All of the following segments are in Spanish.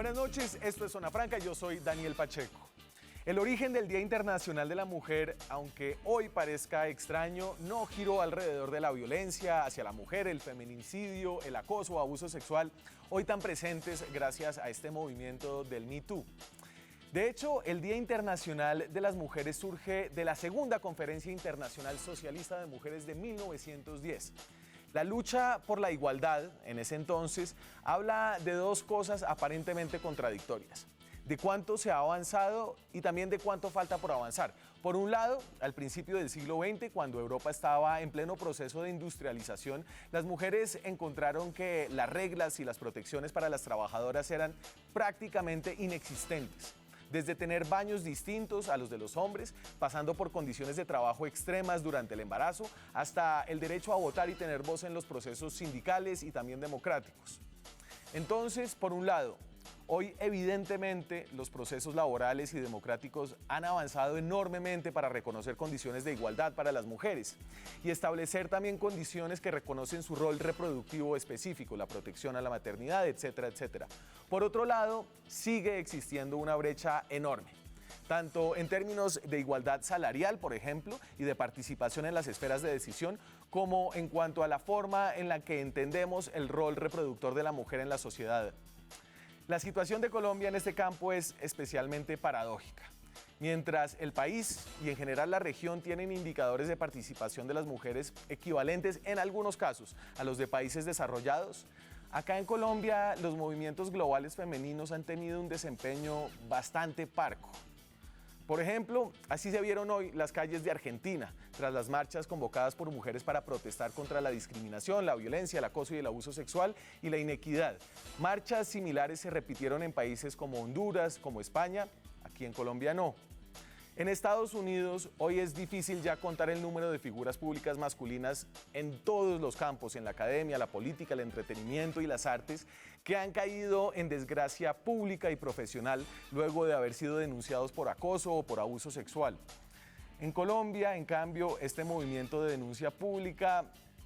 Buenas noches, esto es Zona Franca, yo soy Daniel Pacheco. El origen del Día Internacional de la Mujer, aunque hoy parezca extraño, no giró alrededor de la violencia hacia la mujer, el feminicidio, el acoso o abuso sexual, hoy tan presentes gracias a este movimiento del Me Too. De hecho, el Día Internacional de las Mujeres surge de la segunda Conferencia Internacional Socialista de Mujeres de 1910. La lucha por la igualdad, en ese entonces, habla de dos cosas aparentemente contradictorias: de cuánto se ha avanzado y también de cuánto falta por avanzar. Por un lado, al principio del siglo XX, cuando Europa estaba en pleno proceso de industrialización, las mujeres encontraron que las reglas y las protecciones para las trabajadoras eran prácticamente inexistentes. Desde tener baños distintos a los de los hombres, pasando por condiciones de trabajo extremas durante el embarazo, hasta el derecho a votar y tener voz en los procesos sindicales y también democráticos. Entonces, por un lado, hoy evidentemente los procesos laborales y democráticos han avanzado enormemente para reconocer condiciones de igualdad para las mujeres y establecer también condiciones que reconocen su rol reproductivo específico, la protección a la maternidad, etcétera, etcétera. Por otro lado, sigue existiendo una brecha enorme, tanto en términos de igualdad salarial, por ejemplo, y de participación en las esferas de decisión, como en cuanto a la forma en la que entendemos el rol reproductor de la mujer en la sociedad. La situación de Colombia en este campo es especialmente paradójica. Mientras el país y en general la región tienen indicadores de participación de las mujeres equivalentes en algunos casos a los de países desarrollados, acá en Colombia los movimientos globales femeninos han tenido un desempeño bastante parco. Por ejemplo, así se vieron hoy las calles de Argentina, tras las marchas convocadas por mujeres para protestar contra la discriminación, la violencia, el acoso y el abuso sexual y la inequidad. Marchas similares se repitieron en países como Honduras, como España, aquí en Colombia no. En Estados Unidos, hoy es difícil ya contar el número de figuras públicas masculinas en todos los campos, en la academia, la política, el entretenimiento y las artes, que han caído en desgracia pública y profesional luego de haber sido denunciados por acoso o por abuso sexual. En Colombia, en cambio, este movimiento de denuncia pública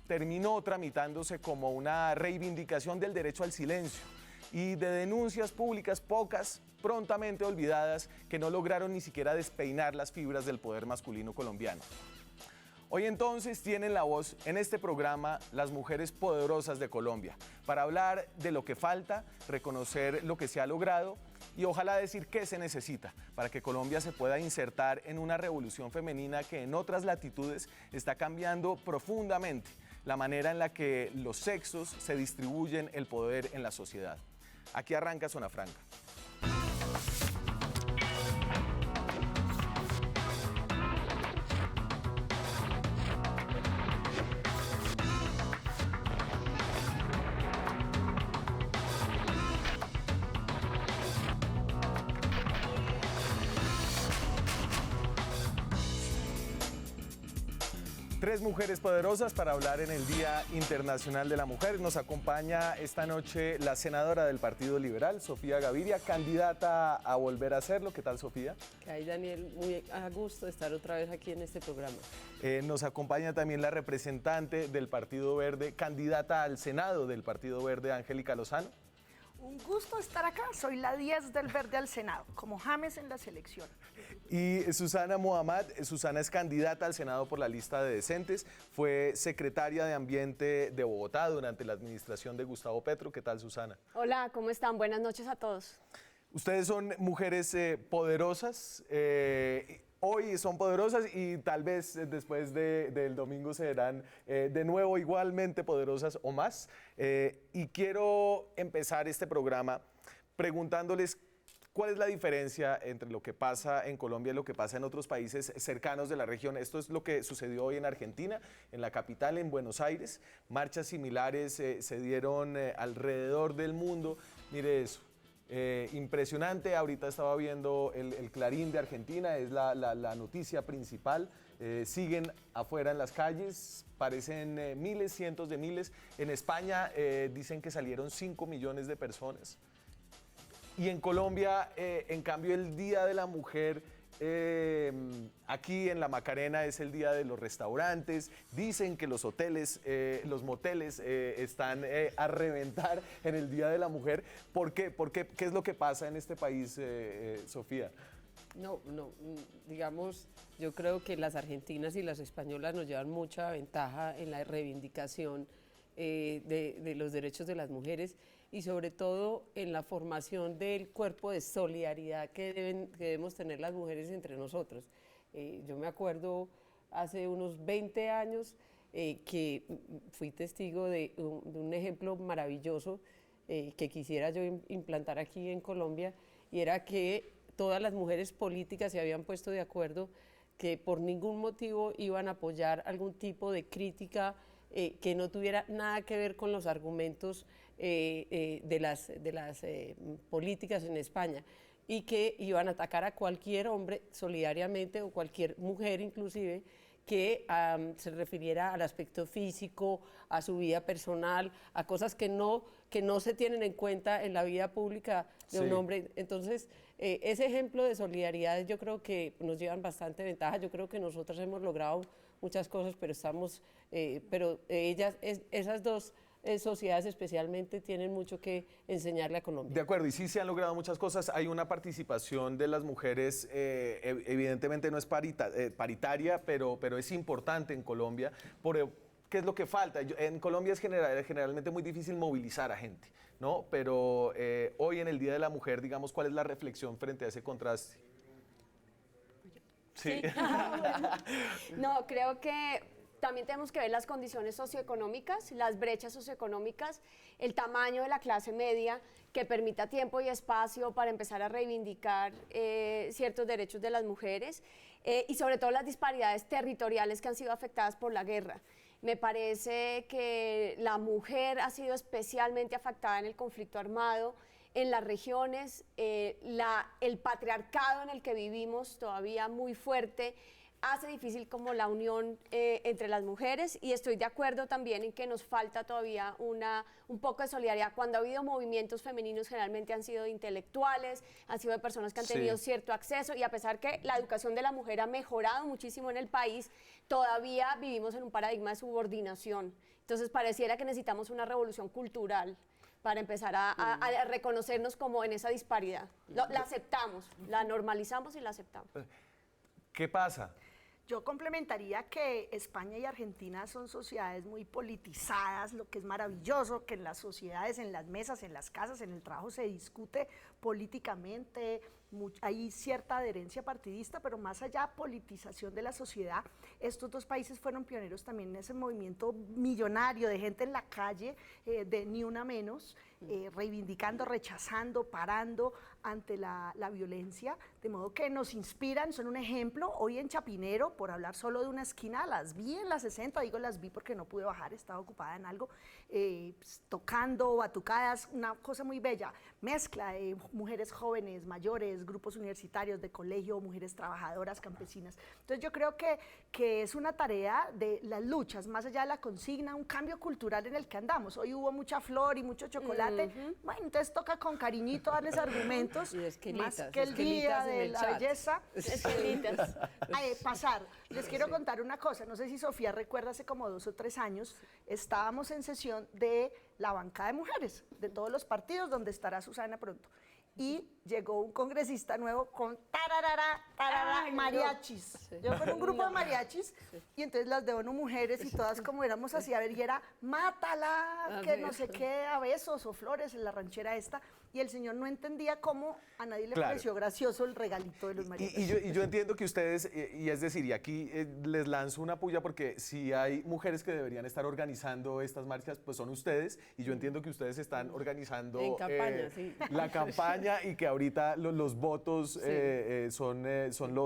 terminó tramitándose como una reivindicación del derecho al silencio y de denuncias públicas pocas, prontamente olvidadas, que no lograron ni siquiera despeinar las fibras del poder masculino colombiano. Hoy entonces tienen la voz en este programa las mujeres poderosas de Colombia, para hablar de lo que falta, reconocer lo que se ha logrado y ojalá decir qué se necesita para que Colombia se pueda insertar en una revolución femenina que en otras latitudes está cambiando profundamente la manera en la que los sexos se distribuyen el poder en la sociedad. Aquí arranca Zona Franca. Tres mujeres poderosas para hablar en el Día Internacional de la Mujer. Nos acompaña esta noche la senadora del Partido Liberal, Sofía Gaviria, candidata a volver a hacerlo. ¿Qué tal, Sofía? ¿Qué hay, Daniel? Muy a gusto de estar otra vez aquí en este programa. Nos acompaña también la representante del Partido Verde, candidata al Senado del Partido Verde, Angélica Lozano. Un gusto estar acá, soy la 10 del Verde al Senado, como James en la selección. Y Susana Mohammad, Susana es candidata al Senado por la lista de Decentes, fue secretaria de Ambiente de Bogotá durante la administración de Gustavo Petro. ¿Qué tal, Susana? Hola, ¿cómo están? Buenas noches a todos. Ustedes son mujeres poderosas, hoy son poderosas y tal vez después del domingo serán de nuevo igualmente poderosas o más. Y quiero empezar este programa preguntándoles cuál es la diferencia entre lo que pasa en Colombia y lo que pasa en otros países cercanos de la región. Esto es lo que sucedió hoy en Argentina, en la capital, en Buenos Aires. Marchas similares se dieron alrededor del mundo. Mire eso. Impresionante, ahorita estaba viendo el Clarín de Argentina, es la noticia principal. Siguen afuera en las calles, parecen miles, cientos de miles. En España dicen que salieron 5 millones de personas. Y en Colombia, en cambio, el Día de la Mujer aquí en la Macarena es el día de los restaurantes. Dicen que los hoteles, los moteles están a reventar en el Día de la Mujer. ¿Por qué? ¿Qué es lo que pasa en este país, Sofía? No, digamos, yo creo que las argentinas y las españolas nos llevan mucha ventaja en la reivindicación de los derechos de las mujeres y sobre todo en la formación del cuerpo de solidaridad que debemos tener las mujeres entre nosotros. Yo me acuerdo hace unos 20 años que fui testigo de un ejemplo maravilloso que quisiera yo implantar aquí en Colombia, y era que todas las mujeres políticas se habían puesto de acuerdo que por ningún motivo iban a apoyar algún tipo de crítica que no tuviera nada que ver con los argumentos de las políticas en España, y que iban a atacar a cualquier hombre solidariamente o cualquier mujer inclusive que se refiriera al aspecto físico, a su vida personal, a cosas que no se tienen en cuenta en la vida pública de un hombre. Entonces, ese ejemplo de solidaridad yo creo que nos llevan bastante ventaja. Yo creo que nosotros hemos logrado muchas cosas, pero esas dos sociedades especialmente tienen mucho que enseñarle a Colombia. De acuerdo, y sí se han logrado muchas cosas. Hay una participación de las mujeres, evidentemente no es paritaria, pero es importante en Colombia. ¿Qué es lo que falta? En Colombia es generalmente muy difícil movilizar a gente, ¿no? Pero hoy en el Día de la Mujer, digamos, ¿cuál es la reflexión frente a ese contraste? Sí. No, creo que también tenemos que ver las condiciones socioeconómicas, las brechas socioeconómicas, el tamaño de la clase media que permita tiempo y espacio para empezar a reivindicar ciertos derechos de las mujeres y sobre todo las disparidades territoriales que han sido afectadas por la guerra. Me parece que la mujer ha sido especialmente afectada en el conflicto armado, en las regiones, el patriarcado en el que vivimos todavía muy fuerte, hace difícil como la unión entre las mujeres, y estoy de acuerdo también en que nos falta todavía un poco de solidaridad. Cuando ha habido movimientos femeninos generalmente han sido de intelectuales, han sido de personas que han tenido cierto acceso, y a pesar que la educación de la mujer ha mejorado muchísimo en el país, todavía vivimos en un paradigma de subordinación. Entonces pareciera que necesitamos una revolución cultural para empezar a reconocernos como en esa disparidad. La aceptamos, la normalizamos y la aceptamos. ¿Qué pasa? Yo complementaría que España y Argentina son sociedades muy politizadas, lo que es maravilloso, que en las sociedades, en las mesas, en las casas, en el trabajo se discute políticamente, hay cierta adherencia partidista, pero más allá, politización de la sociedad. Estos dos países fueron pioneros también en ese movimiento millonario de gente en la calle, de Ni Una Menos, reivindicando, rechazando, parando ante la violencia, de modo que nos inspiran, son un ejemplo. Hoy en Chapinero, por hablar solo de una esquina, las vi en la 60, digo las vi porque no pude bajar, estaba ocupada en algo, pues, tocando, batucadas, una cosa muy bella, mezcla de mujeres jóvenes, mayores, grupos universitarios de colegio, mujeres trabajadoras, campesinas. Entonces yo creo que es una tarea de las luchas, más allá de la consigna, un cambio cultural en el que andamos. Hoy hubo mucha flor y mucho chocolate, bueno, entonces toca con cariñito darles argumentos, más que el día de la belleza. Pasar. Les quiero contar una cosa, no sé si Sofía recuerda, hace como 2 o 3 años, estábamos en sesión de la bancada de mujeres, de todos los partidos, donde estará Susana pronto. Y llegó un congresista nuevo con mariachis. Sí. Yo con un grupo de mariachis, y entonces las de ONU Mujeres y todas como éramos así, a ver, y era, mátala, que no sé qué, a besos o flores en la ranchera esta. Y el señor no entendía cómo a nadie le pareció gracioso el regalito de los mariachis. Y yo entiendo que ustedes, y es decir, y aquí les lanzo una puya porque si hay mujeres que deberían estar organizando estas marchas, pues son ustedes, y yo entiendo que ustedes están organizando en campaña, la campaña y que ahorita los votos son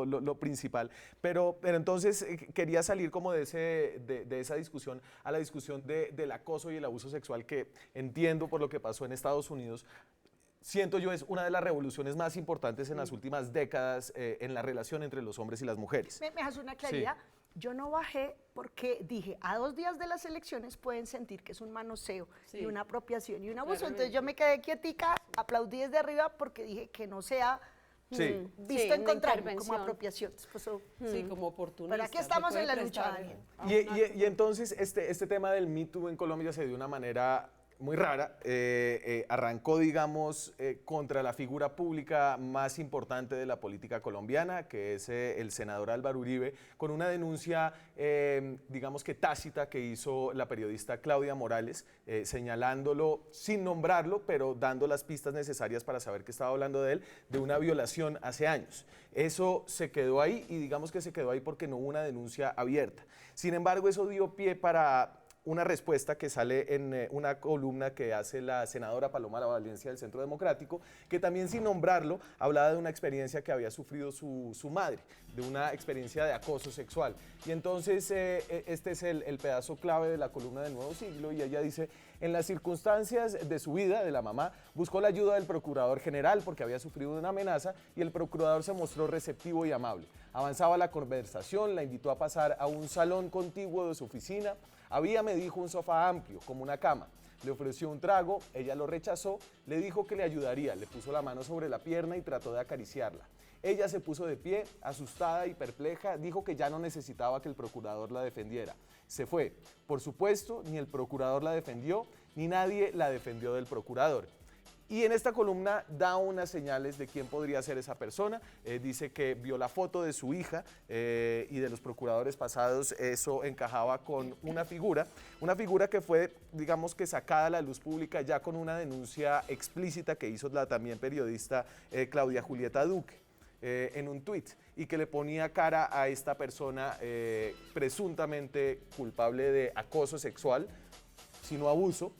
lo principal. Pero entonces quería salir como de esa discusión a la discusión del acoso y el abuso sexual, que entiendo por lo que pasó en Estados Unidos. Siento yo es una de las revoluciones más importantes en las últimas décadas en la relación entre los hombres y las mujeres. Me hace una claridad. Sí. Yo no bajé porque dije, a 2 días de las elecciones pueden sentir que es un manoseo y una apropiación y un abuso. Entonces yo me quedé quietica, aplaudí desde arriba porque dije que no sea Sí. visto Sí, en una contrario, como intervención. apropiación. Pues, Sí, como oportunista. pero aquí se estamos puede en la lucha, prestar Daniel. a Y entonces este tema del Me Too en Colombia se dio de una manera muy rara. Arrancó, digamos, contra la figura pública más importante de la política colombiana, que es el senador Álvaro Uribe, con una denuncia, digamos que tácita, que hizo la periodista Claudia Morales, señalándolo sin nombrarlo, pero dando las pistas necesarias para saber que estaba hablando de él, de una violación hace años. Eso se quedó ahí y digamos que se quedó ahí porque no hubo una denuncia abierta. Sin embargo, eso dio pie para una respuesta que sale en una columna que hace la senadora Paloma Valencia del Centro Democrático, que también sin nombrarlo hablaba de una experiencia que había sufrido su madre, de una experiencia de acoso sexual. Y entonces este es el pedazo clave de la columna del Nuevo Siglo, y ella dice: en las circunstancias de su vida, de la mamá, buscó la ayuda del procurador general porque había sufrido una amenaza, y el procurador se mostró receptivo y amable. Avanzaba la conversación, la invitó a pasar a un salón contiguo de su oficina. Había, me dijo, un sofá amplio, como una cama. Le ofreció un trago, ella lo rechazó, le dijo que le ayudaría, le puso la mano sobre la pierna y trató de acariciarla. Ella se puso de pie, asustada y perpleja, dijo que ya no necesitaba que el procurador la defendiera. Se fue. Por supuesto, ni el procurador la defendió, ni nadie la defendió del procurador. Y en esta columna da unas señales de quién podría ser esa persona. Dice que vio la foto de su hija y de los procuradores pasados. Eso encajaba con una figura que fue, digamos que sacada a la luz pública ya con una denuncia explícita que hizo la también periodista Claudia Julieta Duque en un tuit, y que le ponía cara a esta persona presuntamente culpable de acoso sexual, sino abuso.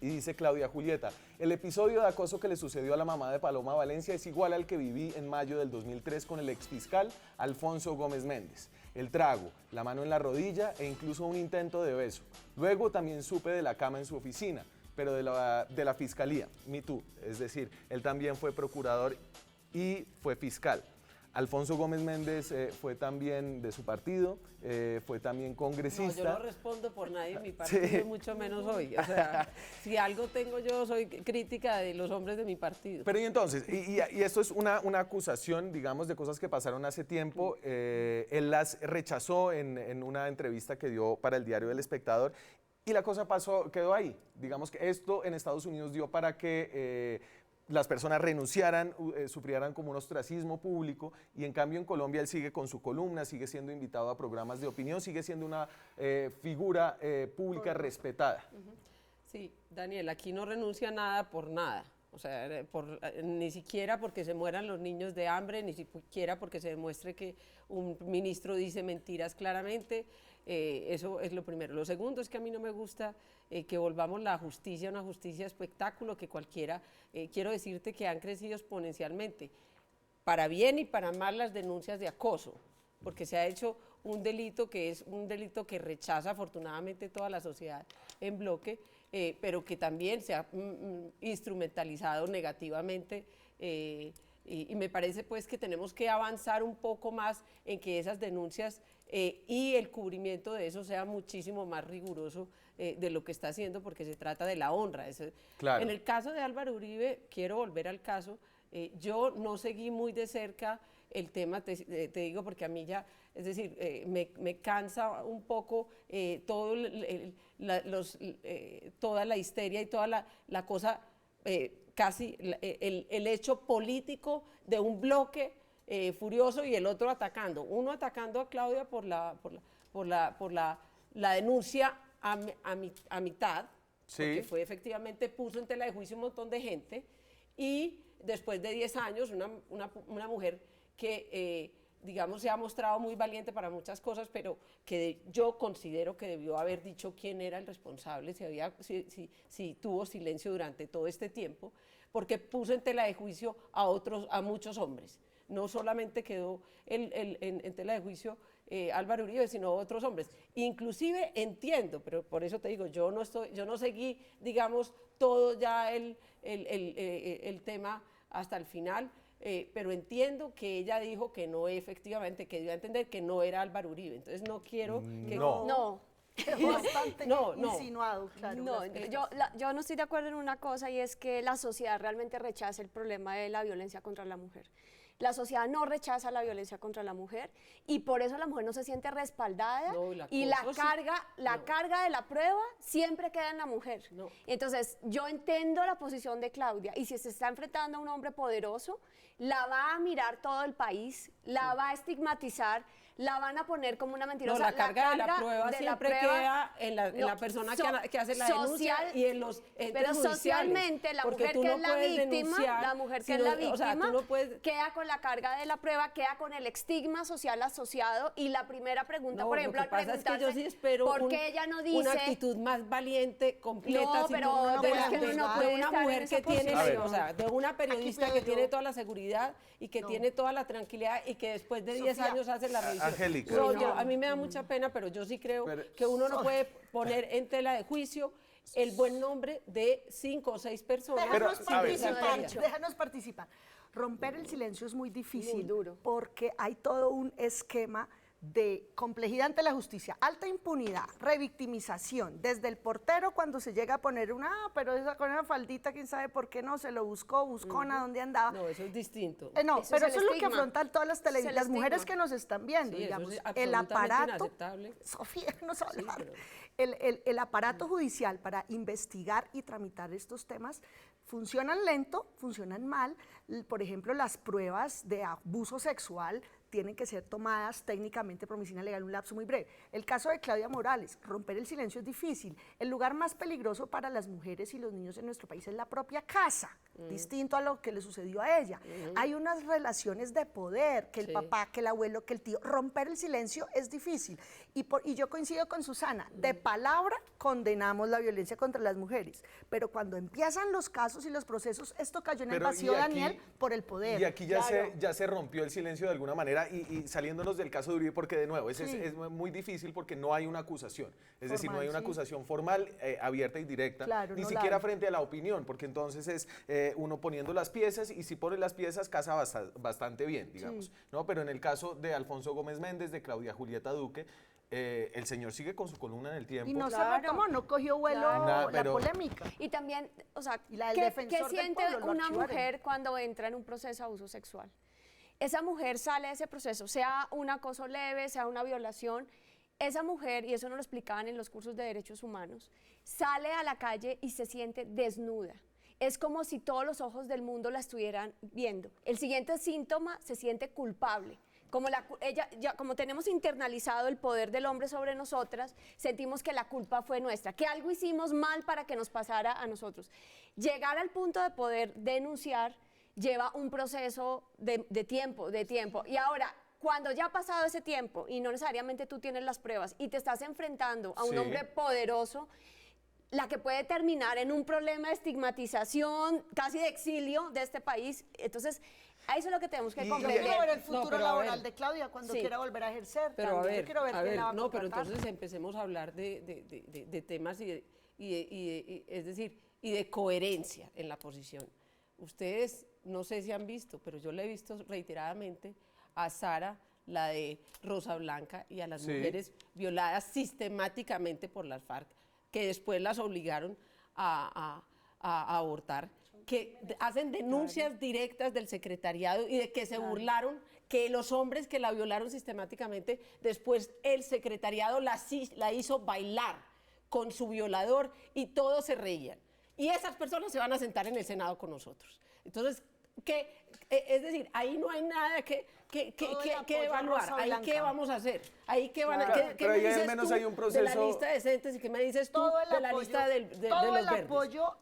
Y dice Claudia Julieta: el episodio de acoso que le sucedió a la mamá de Paloma Valencia es igual al que viví en mayo del 2003 con el exfiscal Alfonso Gómez Méndez. El trago, la mano en la rodilla e incluso un intento de beso. Luego también supe de la cama en su oficina, pero de la fiscalía, Me Too. Es decir, él también fue procurador y fue fiscal. Alfonso Gómez Méndez fue también de su partido, fue también congresista. No, yo no respondo por nadie en mi partido, Sí. mucho menos hoy. O sea, si algo tengo yo, soy crítica de los hombres de mi partido. Pero y entonces, y esto es una acusación, digamos, de cosas que pasaron hace tiempo. Él las rechazó en una entrevista que dio para el diario El Espectador, y la cosa quedó ahí. Digamos que esto en Estados Unidos dio para que las personas renunciaran, sufrieran como un ostracismo público, y en cambio en Colombia él sigue con su columna, sigue siendo invitado a programas de opinión, sigue siendo una figura pública respetada. Sí, Daniel, aquí no renuncia nada por nada. O sea, ni siquiera porque se mueran los niños de hambre, ni siquiera porque se demuestre que un ministro dice mentiras claramente. Eso es lo primero. Lo segundo es que a mí no me gusta que volvamos la justicia a una justicia espectáculo, que cualquiera, quiero decirte que han crecido exponencialmente, para bien y para mal, las denuncias de acoso, porque se ha hecho un delito que es un delito que rechaza afortunadamente toda la sociedad en bloque, pero que también se ha instrumentalizado negativamente, y me parece pues que tenemos que avanzar un poco más en que esas denuncias y el cubrimiento de eso sea muchísimo más riguroso de lo que está haciendo, porque se trata de la honra. Claro. En el caso de Álvaro Uribe, quiero volver al caso, yo no seguí muy de cerca el tema, te digo, porque a mí ya, es decir, me cansa un poco toda la histeria y toda la cosa, casi el hecho político de un bloque furioso y el otro atacando. Uno atacando a Claudia por la denuncia a mitad, Sí. porque fue efectivamente, puso en tela de juicio un montón de gente, y después de 10 años, una mujer que, digamos, se ha mostrado muy valiente para muchas cosas, pero que yo considero que debió haber dicho quién era el responsable, si tuvo silencio durante todo este tiempo, porque puso en tela de juicio a muchos hombres. No solamente quedó en tela de juicio Álvaro Uribe, sino otros hombres. Inclusive entiendo, pero por eso te digo, yo no seguí, digamos, todo ya el tema hasta el final, pero entiendo que ella dijo que no, efectivamente, que dio a entender que no era Álvaro Uribe. Entonces no quiero que... No. Bastante No. insinuado, claro. No, yo no estoy de acuerdo en una cosa, y es que la sociedad realmente rechaza el problema de la violencia contra la mujer. La sociedad no rechaza la violencia contra la mujer y por eso la mujer no se siente respaldada y la carga de la prueba siempre queda en la mujer. No. Entonces, yo entiendo la posición de Claudia y si se está enfrentando a un hombre poderoso, la va a mirar todo el país, la va a estigmatizar, la van a poner como una mentirosa. No, la carga de la prueba siempre queda en la persona que hace la denuncia y en los entes pero judiciales. Socialmente, la mujer que es la víctima, queda con la carga de la prueba, queda con el estigma social asociado y la primera pregunta, por ejemplo, lo que pasa es que yo sí espero ¿por qué ella no dice? Una actitud más valiente, completa, no, pero de una mujer que tiene, o sea, de una periodista que tiene toda la seguridad y que tiene toda la tranquilidad y que después de 10 años hace la revisión. Angélica. A mí me da mucha pena, pero yo sí creo que uno no puede poner en tela de juicio el buen nombre de 5 o 6 personas. Déjanos participar. Romper el silencio es muy difícil, muy duro, porque hay todo un esquema de complejidad ante la justicia, alta impunidad, revictimización, desde el portero cuando se llega a poner pero esa con una faldita, quién sabe por qué no, se lo buscona, dónde andaba. No, eso es distinto. No, pero eso es lo que afrontan todas las mujeres que nos están viendo, sí, digamos, el aparato, Sofía, no solo el aparato judicial para investigar y tramitar estos temas funcionan lento, funcionan mal. Por ejemplo, las pruebas de abuso sexual tienen que ser tomadas técnicamente por medicina legal en un lapso muy breve. El caso de Claudia Morales, romper el silencio es difícil. El lugar más peligroso para las mujeres y los niños en nuestro país es la propia casa, distinto a lo que le sucedió a ella. Hay unas relaciones de poder, que el papá, que el abuelo, que el tío. Romper el silencio es difícil. Y yo coincido con Susana, de palabra condenamos la violencia contra las mujeres, pero cuando empiezan los casos y los procesos, esto cayó en el vacío, Daniel, por el poder. Y aquí ya se rompió el silencio de alguna manera y saliéndonos del caso de Uribe, porque de nuevo es muy difícil porque no hay una acusación, es decir, no hay una acusación formal, abierta y directa, ni siquiera frente a la opinión, porque entonces es uno poniendo las piezas y si pone las piezas casa bastante bien, digamos, ¿no? Pero en el caso de Alfonso Gómez Méndez, de Claudia Julieta Duque, el señor sigue con su columna en el tiempo. Y no se retomó, no cogió vuelo la polémica. Y también, o sea, ¿qué siente una mujer cuando entra en un proceso de abuso sexual? Esa mujer sale de ese proceso, sea un acoso leve, sea una violación, esa mujer, y eso nos lo explicaban en los cursos de derechos humanos, sale a la calle y se siente desnuda. Es como si todos los ojos del mundo la estuvieran viendo. El siguiente síntoma, se siente culpable. Como tenemos internalizado el poder del hombre sobre nosotras, sentimos que la culpa fue nuestra, que algo hicimos mal para que nos pasara a nosotros. Llegar al punto de poder denunciar lleva un proceso de tiempo. Y ahora, cuando ya ha pasado ese tiempo y no necesariamente tú tienes las pruebas y te estás enfrentando a un hombre poderoso, la que puede terminar en un problema de estigmatización, casi de exilio de este país, entonces a eso es lo que tenemos que comprender. Yo quiero ver el futuro laboral de Claudia cuando quiera volver a ejercer. Pero yo quiero ver quién la va a pero contratar. entonces empecemos a hablar de temas es decir, y de coherencia en la posición. Ustedes, no sé si han visto, pero yo le he visto reiteradamente a Sara, la de Rosa Blanca, y a las mujeres violadas sistemáticamente por las FARC, que después las obligaron a abortar, que hacen denuncias directas del secretariado y de que se burlaron, que los hombres que la violaron sistemáticamente, después el secretariado la hizo bailar con su violador y todos se reían. Y esas personas se van a sentar en el Senado con nosotros. Entonces, es decir, ahí no hay nada que evaluar. Ahí qué vamos a hacer. Ahí qué van a hacer. Pero ahí al menos hay un proceso. De la lista de decentes y qué me dices tú de la lista de los verdes. Apoyo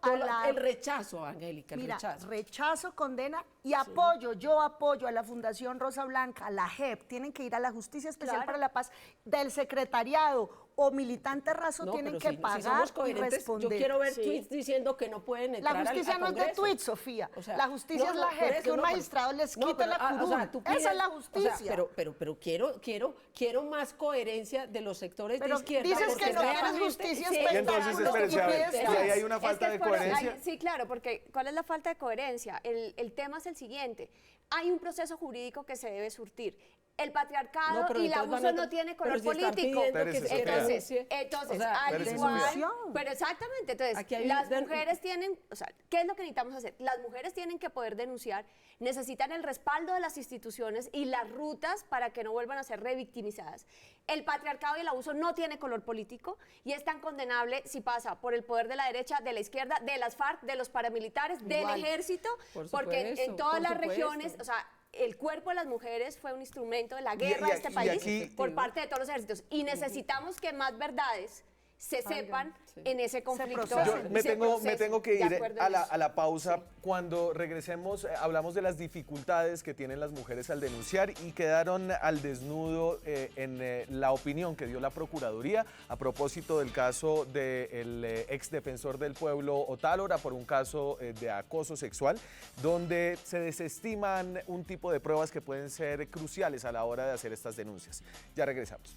el rechazo, Angélica, el rechazo. Rechazo, condena y apoyo. Yo apoyo a la Fundación Rosa Blanca, a la JEP. Tienen que ir a la Justicia Especial para la Paz del secretariado o militante raso, tienen que pagar si somos coherentes, y responder. Yo quiero ver tweets diciendo que no pueden entrar al Congreso. La justicia no es de tweets, Sofía. O sea, la justicia es la JEP, que un magistrado les quite la curul. Esa es la justicia. O sea, pero quiero más coherencia de los sectores de izquierda. Dices que no quieres justicia especial. Y entonces, espérense, a ver, si ahí hay una falta de coherencia. Sí, claro, porque ¿cuál es la falta de coherencia? El tema es el siguiente. Hay un proceso jurídico que se debe surtir. El patriarcado No, pero y el entonces abuso van a- no tiene pero color si están político. pidiendo que se denuncie. Entonces, O sea, al Espérese, igual, Sofía. pero exactamente, entonces, Aquí hay las den- mujeres tienen, o sea, ¿qué es lo que necesitamos hacer? Las mujeres tienen que poder denunciar, necesitan el respaldo de las instituciones y las rutas para que no vuelvan a ser revictimizadas. El patriarcado y el abuso no tiene color político y es tan condenable si pasa por el poder de la derecha, de la izquierda, de las FARC, de los paramilitares, Igual. del ejército, Por porque en supuesto, todas por las supuesto. regiones, o sea, el cuerpo de las mujeres fue un instrumento de la guerra de este y país aquí- por parte de todos los ejércitos. Y necesitamos que más verdades se sepan en ese conflicto. procesen. Yo y me se tengo procesen que de ir acuerdo a en la, eso. a la pausa. Cuando regresemos, hablamos de las dificultades que tienen las mujeres al denunciar y quedaron al desnudo en la opinión que dio la Procuraduría a propósito del caso del ex defensor del pueblo Otálora por un caso de acoso sexual, donde se desestiman un tipo de pruebas que pueden ser cruciales a la hora de hacer estas denuncias. Ya regresamos.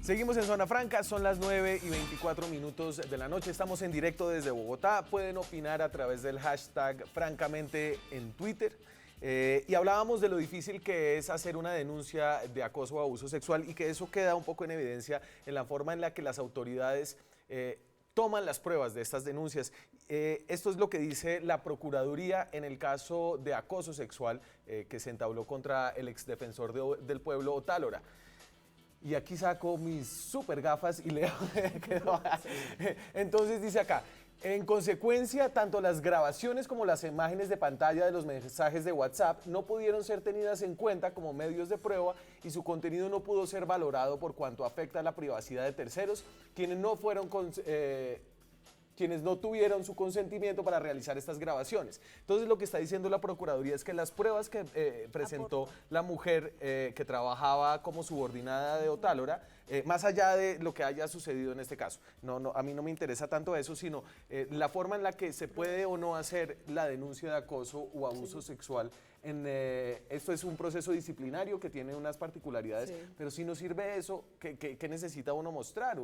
Seguimos en Zona Franca, son las 9:24 de la noche, estamos en directo desde Bogotá, pueden opinar a través del hashtag francamente en Twitter. Y hablábamos de lo difícil que es hacer una denuncia de acoso o abuso sexual y que eso queda un poco en evidencia en la forma en la que las autoridades toman las pruebas de estas denuncias. Esto es lo que dice la Procuraduría en el caso de acoso sexual que se entabló contra el exdefensor del pueblo Otálora. Y aquí saco mis super gafas y leo. Entonces dice acá, en consecuencia, tanto las grabaciones como las imágenes de pantalla de los mensajes de WhatsApp no pudieron ser tenidas en cuenta como medios de prueba y su contenido no pudo ser valorado por cuanto afecta a la privacidad de terceros, quienes no tuvieron su consentimiento para realizar estas grabaciones. Entonces lo que está diciendo la Procuraduría es que las pruebas que presentó la mujer que trabajaba como subordinada de Otálora, más allá de lo que haya sucedido en este caso, a mí no me interesa tanto eso, sino la forma en la que se puede o no hacer la denuncia de acoso o abuso sexual. Esto es un proceso disciplinario que tiene unas particularidades, pero si no sirve eso, ¿qué necesita uno mostrar?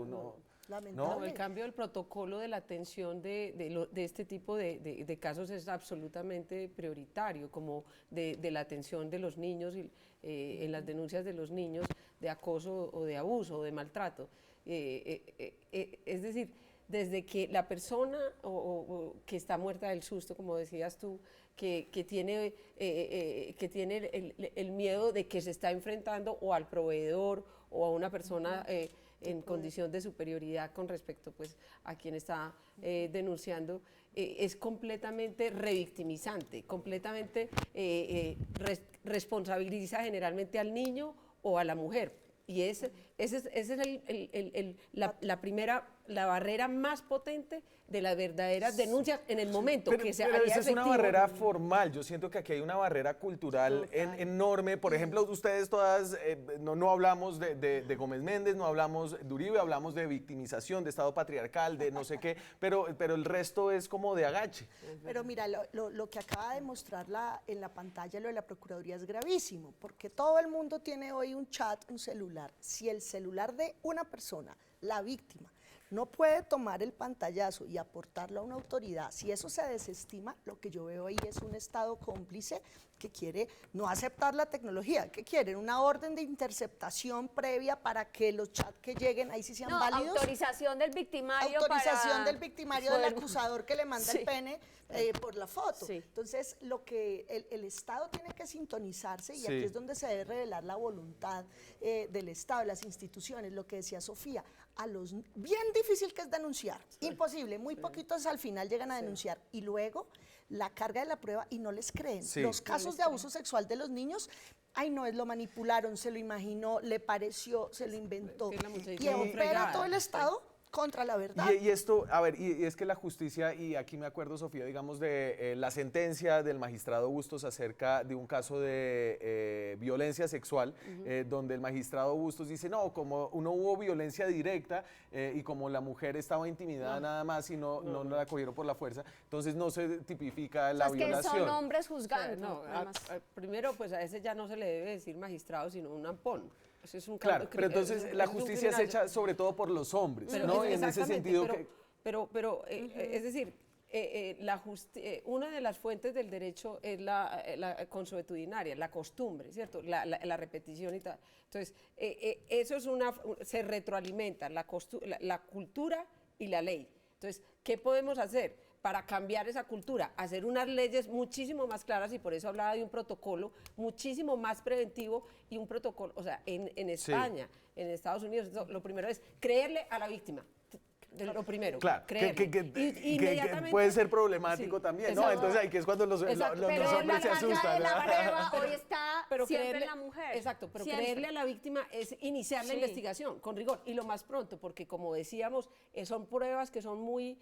Lamentable. No, el cambio del protocolo de la atención de este tipo de casos es absolutamente prioritario, como de la atención de los niños y, en las denuncias de los niños de acoso o de abuso o de maltrato. Es decir, desde que la persona que está muerta del susto, como decías tú, que tiene el miedo de que se está enfrentando o al proveedor o a una persona en condición de superioridad con respecto pues, a quien está denunciando, es completamente revictimizante, completamente responsabiliza generalmente al niño o a la mujer. Y esa es la barrera más potente de las verdaderas denuncias en el momento que se pero haría esa es una efectivo. barrera formal. Yo siento que aquí hay una barrera cultural enorme. Por ejemplo, ustedes todas no hablamos de Gómez Méndez, no hablamos de Uribe, hablamos de victimización, de Estado patriarcal, de no sé qué, pero el resto es como de agache. Pero mira, lo que acaba de mostrar en la pantalla, lo de la Procuraduría es gravísimo, porque todo el mundo tiene hoy un chat, un celular. Si el celular de una persona, la víctima, no puede tomar el pantallazo y aportarlo a una autoridad, si eso se desestima, lo que yo veo ahí es un Estado cómplice que quiere no aceptar la tecnología, que quieren una orden de interceptación previa para que los chats que lleguen ahí sí sean válidos. Autorización del victimario Autorización del victimario, del poder- acusador que le manda Sí. el pene por la foto. Sí. Entonces, lo que el Estado tiene que sintonizarse, y Sí. aquí es donde se debe revelar la voluntad del Estado, de las instituciones, lo que decía Sofía, bien difícil que es denunciar, imposible, muy poquitos al final llegan a denunciar, y luego la carga de la prueba y no les creen. Sí. Los casos de abuso sexual de los niños, ay no, lo manipularon, se lo imaginó, le pareció, se lo inventó, Es que la muchacha y es muy opera fregada. todo el Estado contra la verdad. Y esto, a ver, y es que la justicia, y aquí me acuerdo, Sofía, digamos, de la sentencia del magistrado Bustos acerca de un caso de violencia sexual, donde el magistrado Bustos dice, no, como no hubo violencia directa y como la mujer estaba intimidada nada más y no la cogieron por la fuerza, entonces no se tipifica la Es que violación. son hombres O sea, juzgando. no, además. primero, pues a ese ya no se le debe decir magistrado, sino un ampón. Ese es un Claro, cambio pero entonces ese la es un justicia es criminal. hecha sobre todo por los hombres, Pero ¿no? Y en ese exactamente, sentido pero, que... es decir, una de las fuentes del derecho es la consuetudinaria, la costumbre, ¿cierto? La repetición y tal. Entonces, eso se retroalimenta la cultura y la ley. Entonces, ¿qué podemos hacer para cambiar esa cultura? Hacer unas leyes muchísimo más claras, y por eso hablaba de un protocolo muchísimo más preventivo, y un protocolo, o sea, en España, en Estados Unidos, lo primero es creerle a la víctima. Lo primero, Claro, creerle. que puede ser problemático también, ¿no? Exacto. Entonces ahí que es cuando los Pero hombres se la asustan. de la prueba hoy está Pero siempre creerle, en la mujer. Exacto, pero Siempre. creerle a la víctima es iniciar la Sí. investigación con rigor, y lo más pronto, porque como decíamos, son pruebas que son muy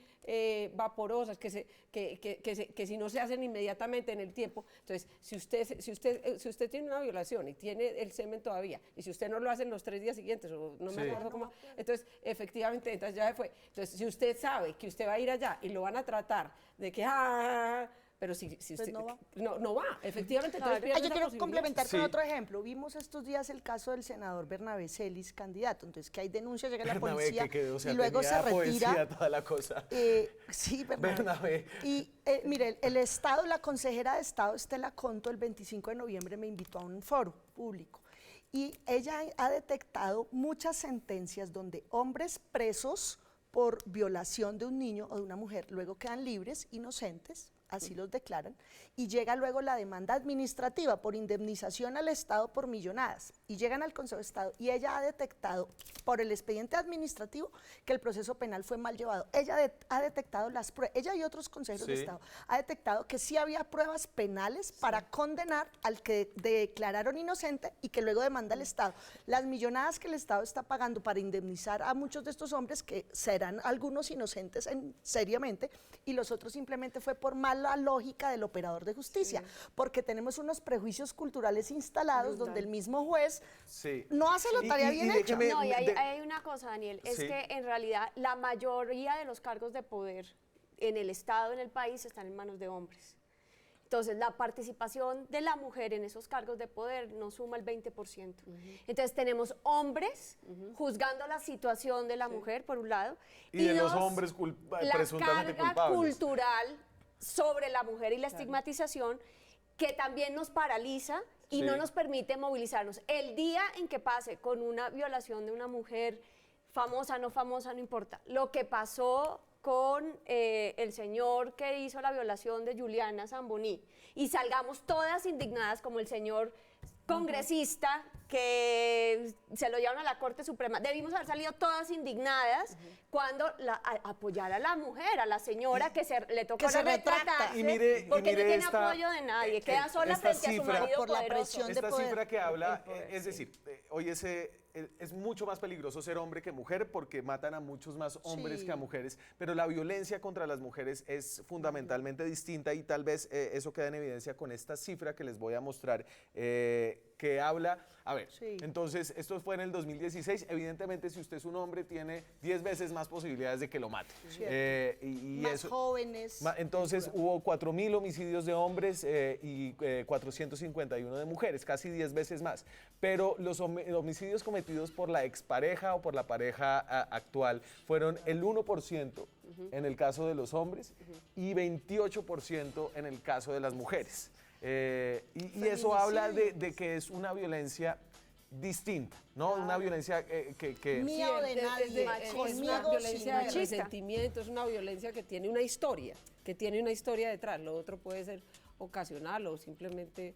vaporosas, que si no se hacen inmediatamente en el tiempo. Entonces, si usted tiene una violación y tiene el semen todavía, y si usted no lo hace en los 3 días siguientes, o no me Sí. acuerdo cómo, entonces efectivamente, entonces ya fue. Entonces, si usted sabe que usted va a ir allá y lo van a tratar de que pero si usted no va. no va, efectivamente, entonces Claro. pierde Yo esa quiero posibilidad. complementar Sí. con otro ejemplo. Vimos estos días el caso del senador Bernabé Celis, candidato. Entonces, que hay denuncias, llega la Bernabé, policía que quedó, o sea, y luego se tenía retira. poesía, toda la cosa. Sí, Bernabé. Bernabé. Y mire, el Estado, la consejera de Estado, Estela Conto, el 25 de noviembre me invitó a un foro público. Y ella ha detectado muchas sentencias donde hombres presos por violación de un niño o de una mujer luego quedan libres, inocentes, así los declaran, y llega luego la demanda administrativa por indemnización al Estado por millonadas, y llegan al Consejo de Estado, y ella ha detectado por el expediente administrativo que el proceso penal fue mal llevado. Ella ha detectado las pruebas, ella y otros consejeros de Sí. Estado, ha detectado que sí había pruebas penales para condenar al que declararon inocente y que luego demanda al Estado. Las millonadas que el Estado está pagando para indemnizar a muchos de estos hombres, que serán algunos inocentes seriamente, y los otros simplemente fue por mala lógica del operador de justicia, porque tenemos unos prejuicios culturales instalados donde el mismo juez Sí. no hace la tarea bien hecha. déjeme- No, y de- hay una cosa, Daniel, es Sí. que en realidad la mayoría de los cargos de poder en el Estado, en el país, están en manos de hombres. Entonces, la participación de la mujer en esos cargos de poder no suma el 20%. Entonces, tenemos hombres juzgando la situación de la mujer, por un lado, Y de los dos, hombres la presuntamente carga culpables. cultural sobre la mujer y la estigmatización, que también nos paraliza y Sí. no nos permite movilizarnos. El día en que pase con una violación de una mujer, famosa, no importa, lo que pasó con el señor que hizo la violación de Juliana Zamboni, y salgamos todas indignadas como el señor congresista que se lo llevaron a la Corte Suprema. Debimos haber salido todas indignadas cuando apoyar a la mujer, a la señora que le toca Que se retracta. retratarse, Y mire porque no tiene esta- apoyo de nadie, queda sola esta frente a su cifra- marido Por la poderoso. presión de Esta poder. cifra que habla, El poder, es decir, hoy es mucho más peligroso ser hombre que mujer porque matan a muchos más hombres Sí. que a mujeres, pero la violencia contra las mujeres es fundamentalmente distinta, y tal vez eso queda en evidencia con esta cifra que les voy a mostrar, que habla, a ver, Sí. entonces esto fue en el 2016, evidentemente si usted es un hombre tiene 10 veces más posibilidades de que lo mate. Cierto. Y Más eso, jóvenes. entonces hubo 4.000 homicidios de hombres y 451 de mujeres, casi 10 veces más. Pero los homicidios cometidos por la expareja o por la pareja actual fueron el 1% en el caso de los hombres y 28% en el caso de las mujeres. Y eso habla de que es una violencia distinta, ¿no? Una violencia que Mía o de nadie, Es conmigo, una violencia de machista. resentimiento, es una violencia que tiene una historia, detrás. Lo otro puede ser ocasional o simplemente,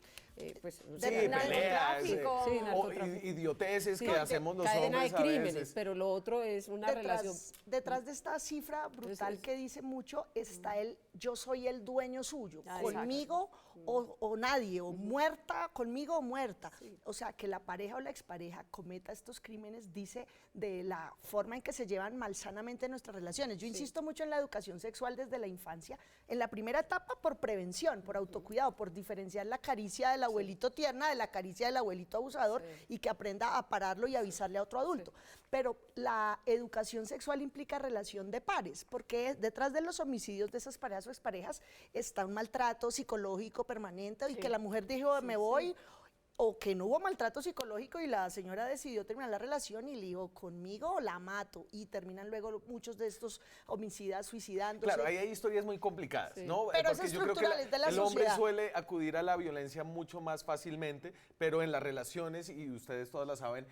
pues, no Sí, sé, peleas, narcotráfico. Sí, o narcotráfico. idioteces Sí, que hacemos los cadena hombres de a crímenes, veces. pero lo otro es una relación. Detrás de esta cifra brutal que dice mucho está el yo soy el dueño suyo, Ah, conmigo o nadie, o muerta, conmigo o muerta. O sea, que la pareja o la expareja cometa estos crímenes dice de la forma en que se llevan malsanamente nuestras relaciones. Yo insisto mucho en la educación sexual desde la infancia, en la primera etapa por prevención, por autocuidado, por diferenciar la caricia del abuelito tierna de la caricia del abuelito abusador, y que aprenda a pararlo y avisarle a otro adulto. Pero la educación sexual implica relación de pares, porque detrás de los homicidios de esas parejas o exparejas está un maltrato psicológico permanente, y que la mujer dijo, me voy, o que no hubo maltrato psicológico y la señora decidió terminar la relación y le dijo, conmigo la mato, y terminan luego muchos de estos homicidas suicidándose. Claro, ahí hay historias muy complicadas, Sí. ¿no? Pero es Porque yo creo que estructural, es de la el hombre sociedad. suele acudir a la violencia mucho más fácilmente, pero en las relaciones, y ustedes todas la saben,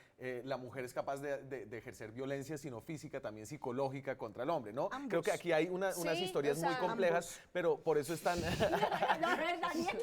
la mujer es capaz de ejercer violencia, sino física, también psicológica contra el hombre, ¿no? Ambos. Creo que aquí hay unas Sí, historias o sea, muy complejas, ambos. pero por eso están... No, a ver, Daniel.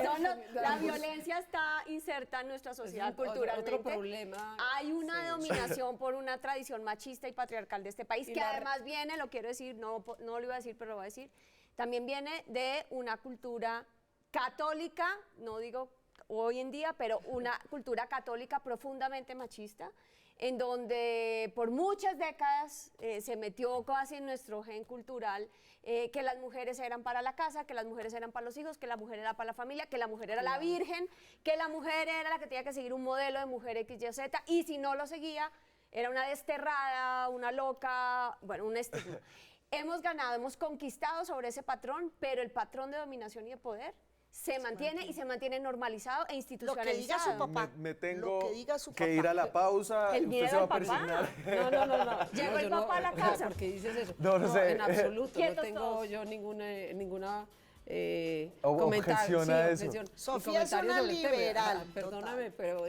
No, no, la violencia está inserta en nuestra sociedad Es otro culturalmente. problema. Hay una Sí. dominación por una tradición machista y patriarcal de este país, Y que la- además viene, lo quiero decir, no lo iba a decir, pero lo voy a decir, también viene de una cultura católica, no digo hoy en día, pero una cultura católica profundamente machista, en donde por muchas décadas se metió casi en nuestro gen cultural que las mujeres eran para la casa, que las mujeres eran para los hijos, que la mujer era para la familia, que la mujer era la virgen, que la mujer era la que tenía que seguir un modelo de mujer X, Y, Z, y si no lo seguía, era una desterrada, una loca, bueno, un estigma. Hemos ganado, hemos conquistado sobre ese patrón, pero el patrón de dominación y de poder se mantiene y se mantiene normalizado e Lo que institucionalizado. diga su papá. Me tengo Lo que diga su que ir papá. a la pausa. El usted miedo se va al a papá. persignar. No. Llegó el yo papá a la casa. ¿Por qué dices eso? No sé. En absoluto. No Quietos tengo todos. yo ninguna Objeción a eso. objeción. Y Sofía es comentario una sobre el tema. liberal, Perdóname, pero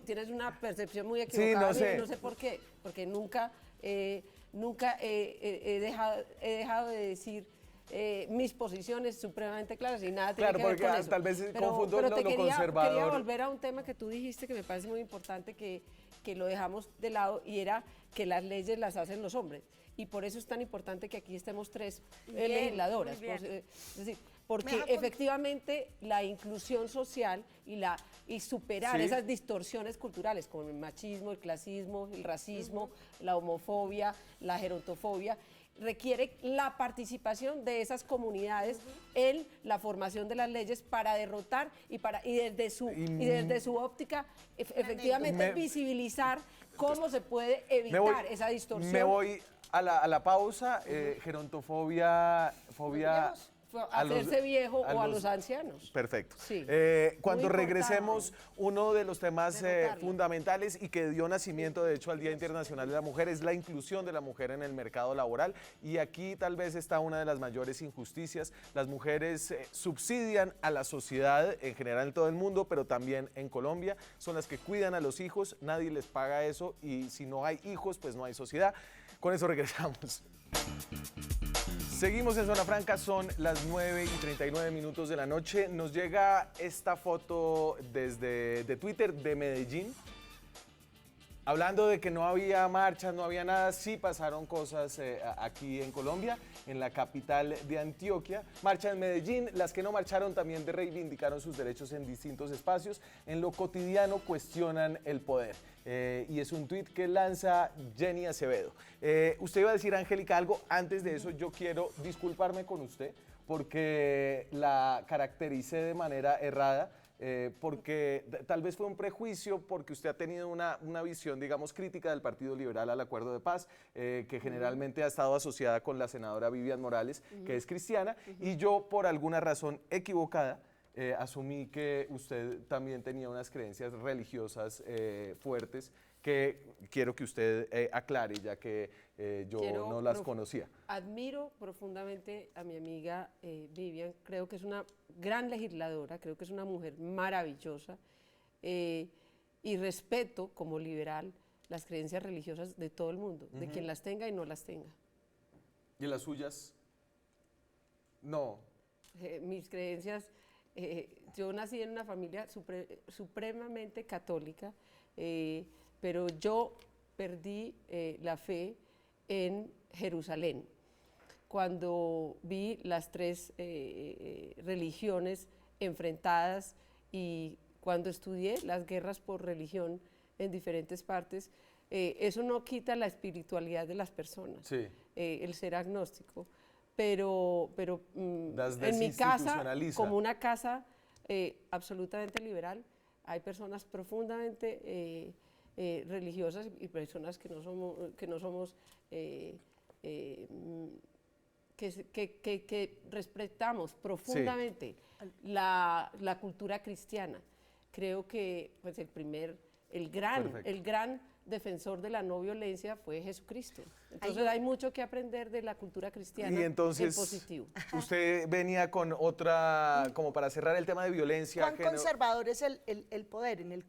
tienes una percepción muy Sí, equivocada. no sé. No sé por qué. Porque nunca he dejado de decir mis posiciones supremamente claras y nada tiene Claro, que ver porque con eso. tal vez confundo te lo quería conservador. volver a un tema que tú dijiste que me parece muy importante que lo dejamos de lado, y era que las leyes las hacen los hombres. Y por eso es tan importante que aquí estemos tres Bien, legisladoras. muy bien. Es decir, porque Me deja con- efectivamente la inclusión social y superar Sí. esas distorsiones culturales como el machismo, el clasismo, el racismo, la homofobia, la gerontofobia, requiere la participación de esas comunidades en la formación de las leyes para derrotar y desde su óptica efectivamente Me- visibilizar cómo se puede Me voy, evitar esa distorsión. me voy a la pausa. Gerontofobia, fobia A hacerse viejo o a los- los ancianos. Perfecto. Sí. Cuando Muy regresemos, uno de los temas Derrotarlo. fundamentales y que dio nacimiento, de hecho, al Día Internacional de la Mujer es la inclusión de la mujer en el mercado laboral. Y aquí tal vez está una de las mayores injusticias. Las mujeres subsidian a la sociedad en general en todo el mundo, pero también en Colombia. Son las que cuidan a los hijos, nadie les paga eso y si no hay hijos, pues no hay sociedad. Con eso regresamos. Seguimos en Zona Franca, son las 9:39 de la noche. Nos llega esta foto desde de Twitter de Medellín. Hablando de que no había marchas, no había nada, sí pasaron cosas aquí en Colombia, en la capital de Antioquia. Marcha en Medellín, las que no marcharon también reivindicaron sus derechos en distintos espacios. En lo cotidiano cuestionan el poder. Y es un tuit que lanza Jenny Acevedo. Usted iba a decir, Angélica, algo. Antes de eso, yo quiero disculparme con usted porque la caractericé de manera errada. Porque tal vez fue un prejuicio, porque usted ha tenido una visión, digamos, crítica del Partido Liberal al Acuerdo de Paz, que generalmente ha estado asociada con la senadora Vivian Morales, que es cristiana, y yo, por alguna razón equivocada, asumí que usted también tenía unas creencias religiosas fuertes que quiero que usted aclare, ya que yo Quiero no las conocía. Admiro profundamente a mi amiga Vivian, creo que es una gran legisladora, creo que es una mujer maravillosa, y respeto como liberal las creencias religiosas de todo el mundo, de quien las tenga y no las tenga. ¿Y las suyas? No. Mis creencias, yo nací en una familia supremamente católica, pero yo perdí la fe en Jerusalén cuando vi las tres religiones enfrentadas y cuando estudié las guerras por religión en diferentes partes. Eso no quita la espiritualidad de las personas, Sí. el ser agnóstico, pero Las en mi casa, desinstitucionaliza. como una casa absolutamente liberal, hay personas profundamente religiosas y personas que no somos que respetamos profundamente la cultura cristiana. creo que pues el gran defensor de la no violencia fue Jesucristo. Entonces hay mucho que aprender de la cultura cristiana Y entonces, en positivo. usted venía con otra, como para cerrar el tema de violencia. ¿Cuán conservador es el poder? En el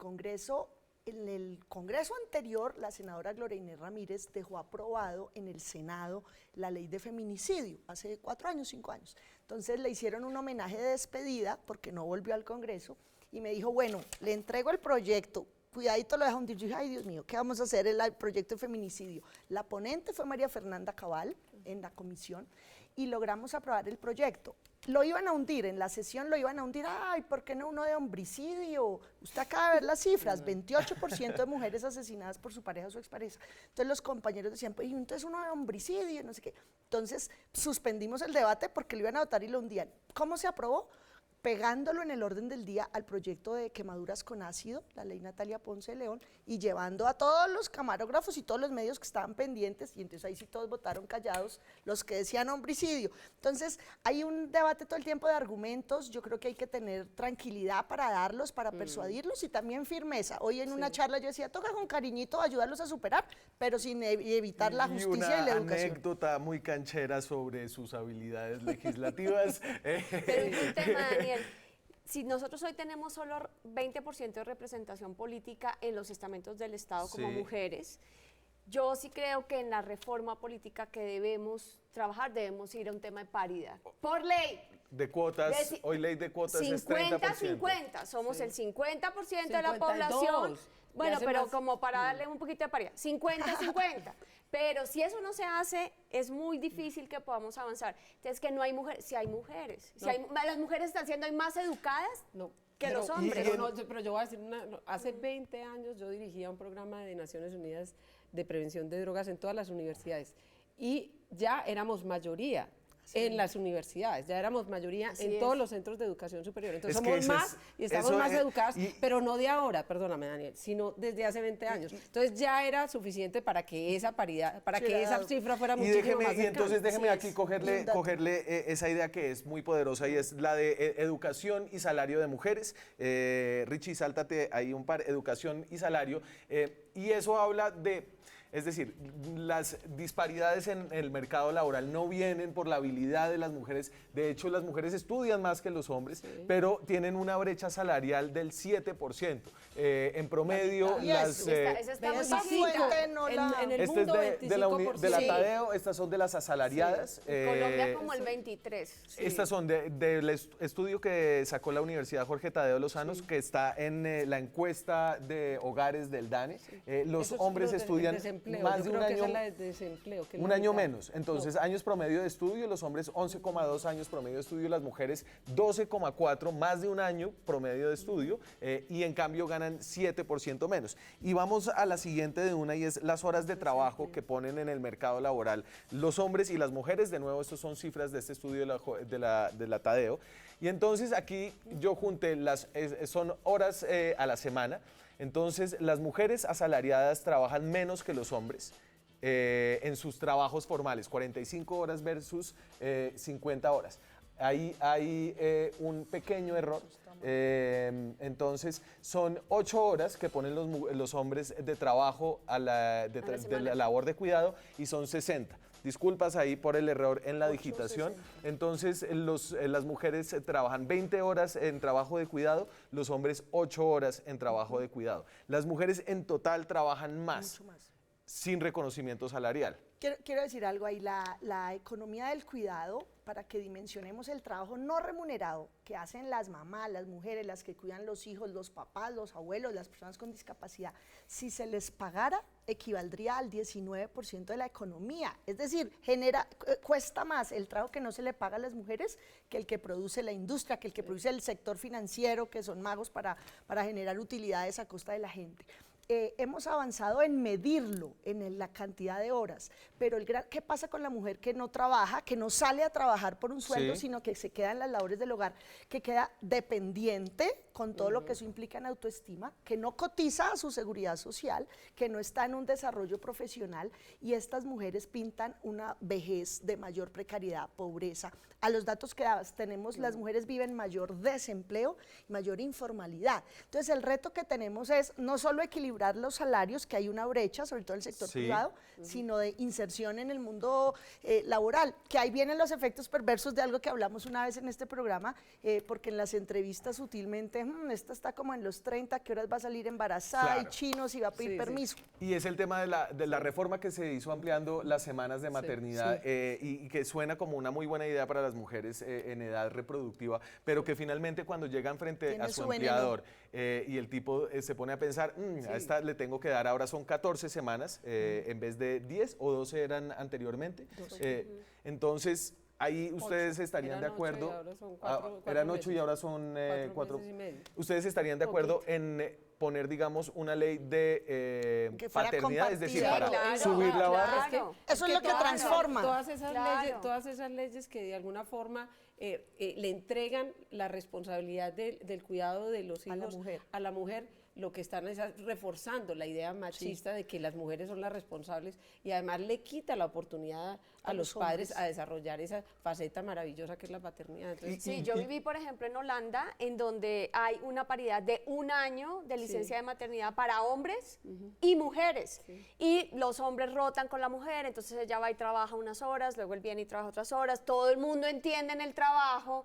Congreso anterior, la senadora Gloria Inés Ramírez dejó aprobado en el Senado la ley de feminicidio, hace 4 años, 5 años. Entonces le hicieron un homenaje de despedida porque no volvió al Congreso y me dijo, bueno, le entrego el proyecto, cuidadito lo deja hundir. Yo dije, ay Dios mío, ¿qué vamos a hacer? El proyecto de feminicidio. La ponente fue María Fernanda Cabal en la comisión y logramos aprobar el proyecto. Lo iban a hundir, en la sesión lo iban a hundir, ay, ¿por qué no uno de homicidio? Usted acaba de ver las cifras, 28% de mujeres asesinadas por su pareja o su expareja. Entonces los compañeros decían, pues, ¿y entonces uno de homicidio? No sé qué. Entonces suspendimos el debate porque lo iban a votar y lo hundían. ¿Cómo se aprobó? Pegándolo en el orden del día al proyecto de quemaduras con ácido, la ley Natalia Ponce de León, y llevando a todos los camarógrafos y todos los medios que estaban pendientes, y entonces ahí sí todos votaron callados, los que decían homicidio. Entonces hay un debate todo el tiempo de argumentos, yo creo que hay que tener tranquilidad para darlos, para persuadirlos y también firmeza. Hoy en una charla yo decía, toca con cariñito ayudarlos a superar, pero sin evitar la justicia y la educación. Una anécdota muy canchera sobre sus habilidades legislativas. Pero es un tema, Daniel. Si nosotros hoy tenemos solo 20% de representación política en los estamentos del Estado como Sí. mujeres, yo sí creo que en la reforma política que debemos trabajar debemos ir a un tema de paridad. Por ley. De cuotas, hoy ley de cuotas es 30%. 50-50, somos el 50% de la 52, población. y Bueno, hace pero más. como para darle un poquito de paridad, 50-50. Pero si eso no se hace, es muy difícil que podamos avanzar. Entonces, que no hay mujeres, si hay mujeres. Si hay, las mujeres están siendo hoy más educadas No. que los hombres. Pero yo voy a decir hace 20 años yo dirigía un programa de Naciones Unidas de prevención de drogas en todas las universidades y ya éramos mayoría en las universidades, ya éramos mayoría Así en todos los centros de educación superior. Entonces Es que somos ese más es- y estamos eso más es- educadas, y- pero no de ahora, perdóname Daniel, sino desde hace 20 años. Entonces ya era suficiente para que esa paridad, para que esa cifra fuera Y, muchísimo más y entonces cercana. déjeme Así aquí es. cogerle esa idea que es muy poderosa y es la de educación y salario de mujeres. Richie, sáltate ahí un par, educación y salario. Y eso habla de, es decir, las disparidades en el mercado laboral no vienen por la habilidad de las mujeres. De hecho, las mujeres estudian más que los hombres, pero tienen una brecha salarial del 7%. En promedio, Y las... eso. Esa está muy Esa bajita. fuente no la... En el Este es mundo, de la 25%. de la Sí. Tadeo, estas son de las asalariadas. En Colombia como el 23. Estas son del estudio que sacó la Universidad Jorge Tadeo Lozanos, que está en la encuesta de hogares del DANE. Los Eso es hombres lo del estudian desempleo. más Yo de un creo que esa año. es la de desempleo, que es Un la año mitad. menos. Entonces, años promedio de estudio, los hombres 11,2 años promedio de estudio, las mujeres 12,4, más de un año promedio de estudio, y en cambio ganan 7% menos. Y vamos a la siguiente de una, y es las horas de trabajo que ponen en el mercado laboral los hombres y las mujeres. De nuevo, estas son cifras de este estudio de la Tadeo. Y entonces aquí yo junté son horas a la semana. Entonces, las mujeres asalariadas trabajan menos que los hombres en sus trabajos formales, 45 horas versus 50 horas. Ahí hay un pequeño error. Entonces, son 8 horas que ponen los hombres de trabajo de la semana. labor de cuidado y son 60. Disculpas ahí por el error en la digitación. Entonces, las mujeres trabajan 20 horas en trabajo de cuidado, los hombres 8 horas en trabajo de cuidado. Las mujeres en total trabajan más, Mucho más. sin reconocimiento salarial. Quiero decir algo ahí, la economía del cuidado, para que dimensionemos el trabajo no remunerado que hacen las mamás, las mujeres, las que cuidan los hijos, los papás, los abuelos, las personas con discapacidad, si se les pagara, equivaldría al 19% de la economía. Es decir, cuesta más el trabajo que no se le paga a las mujeres que el que produce la industria, que el que produce el sector financiero, que son magos para generar utilidades a costa de la gente. hemos avanzado en medirlo, en la cantidad de horas, pero ¿qué pasa con la mujer que no trabaja, que no sale a trabajar por un sueldo, sino que se queda en las labores del hogar, que queda dependiente con todo lo que eso implica en autoestima, que no cotiza a su seguridad social, que no está en un desarrollo profesional, y estas mujeres pintan una vejez de mayor precariedad, pobreza? A los datos que dabas, las mujeres viven mayor desempleo y mayor informalidad. Entonces el reto que tenemos es no solo equilibrar los salarios, que hay una brecha, sobre todo en el sector privado, sino de inserción en el mundo laboral, que ahí vienen los efectos perversos de algo que hablamos una vez en este programa, porque en las entrevistas sutilmente, esta está como en los 30, ¿qué horas va a salir embarazada? Claro. Y chinos, y va a pedir permiso. Y es el tema de la reforma que se hizo ampliando las semanas de maternidad y que suena como una muy buena idea para las mujeres en edad reproductiva, pero que finalmente cuando llegan frente a su empleador y el tipo se pone a pensar, a esta le tengo que dar, ahora son 14 semanas en vez de 10 o 12 eran anteriormente. Entonces, ahí ustedes estarían de acuerdo. Eran 8 y ahora son 4 meses y medio. Ustedes estarían de acuerdo en poner, digamos, una ley de paternidad, es decir, para subir la barra. Eso es lo que transforma. Todas esas leyes que de alguna forma le entregan la responsabilidad del cuidado de los hijos a la mujer, lo que están es reforzando la idea machista de que las mujeres son las responsables, y además le quita la oportunidad a los padres a desarrollar esa faceta maravillosa que es la paternidad. Entonces, sí, yo viví, por ejemplo, en Holanda, en donde hay una paridad de 1 año de licencia de maternidad para hombres y mujeres. Y los hombres rotan con la mujer, entonces ella va y trabaja unas horas, luego él viene y trabaja otras horas. Todo el mundo entiende en el trabajo,